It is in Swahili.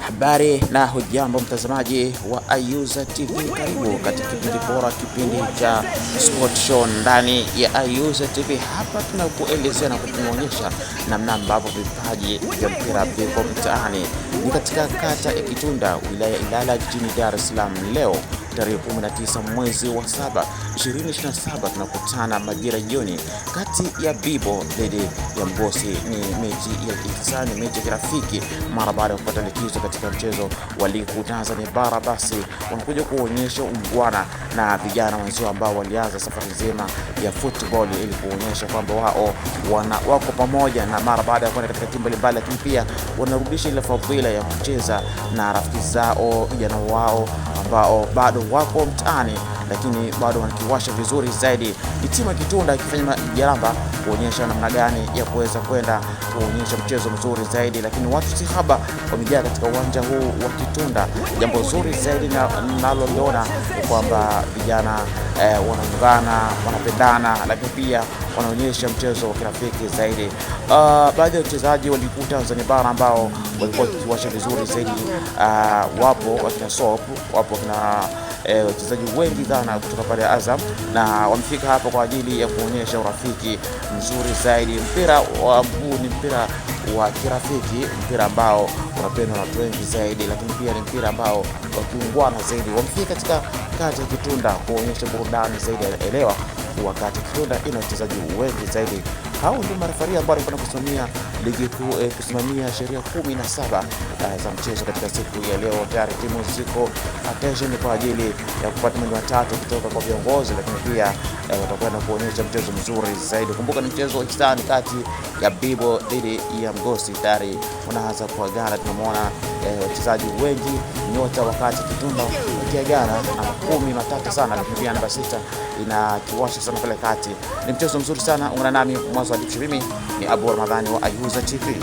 Habari na hujambo mtazamaji wa Ayuza TV, karibu katika kipindi bora, kipindi cha Sport Show ndani ya Ayuza TV. Hapa tunakuelezea na kukuonyesha namna ambavyo vipaji vya mpira viko mtaani. Ni katika kata ya Kitunda, wilaya ya Ilala, jijini Dar es Salaam. Leo tarehe 19 mwezi wa 7 2027, tunakutana majira jioni kati ya Bibo dhidi ya Mgosi. Ni mechi ya kihisani, mechi ya kirafiki mara baada ya kupata likizo katika mchezo wa ligi kuu Tanzania bara. Basi wanakuja kuonyesha ungwana na vijana wenzao ambao walianza safari nzima ya football ili kuonyesha kwamba wao wako pamoja, na mara baada ya kwenda katika timu mbalimbali, lakini pia wanarudisha ile fadhila ya kucheza na rafiki zao, vijana wao ambao bado wako mtaani lakini bado wanakiwasha vizuri zaidi. Ni timu ya Kitunda ikifanya jaramba kuonyesha namna gani ya kuweza kwenda kuonyesha mchezo mzuri zaidi, lakini watu si haba wamejaa katika uwanja huu wa Kitunda. Jambo zuri zaidi naloliona ni kwamba vijana wanaungana, wanapendana, lakini pia wanaonyesha mchezo wa kirafiki zaidi. Baadhi ya wachezaji wa ligi kuu Tanzania bara ambao walikuwa wakiwasha vizuri zaidi, wapo wakina Soap, wapo wakina wachezaji wengi sana kutoka pale Azam, na wamefika hapa kwa ajili ya kuonyesha urafiki mzuri zaidi. Mpira wa mguu ni mpira wa kirafiki, mpira ambao unapendwa na watu wengi zaidi, lakini pia ni mpira ambao wakiungwana zaidi. Wamefika katika kata ya Kitunda kuonyesha burudani zaidi. Elewa wakati Kitunda ina wachezaji wengi zaidi. Hao ndio marefari ambao walikuwa kusimamia ligi kuu, kusimamia sheria 17 za mchezo katika siku ya leo. Tayari timu ziko attention kwa ajili ya kupata mambo matatu kutoka kwa viongozi, lakini pia watakwenda kuonyesha mchezo mzuri zaidi. Kumbuka ni mchezo wa kitani kati ya Bibo dhidi ya Mgosi. Tayari unaanza kuagana, tunamwona wachezaji wengi nyota wakati Kitunda ikiagana na 10 matatu sana, lakini pia namba 6 inakiwasha sana pale kati. Ni mchezo mzuri sana. Ungana nami mwanzo hadi mwisho. Mimi ni Abu Ramadhani wa Ayuza TV.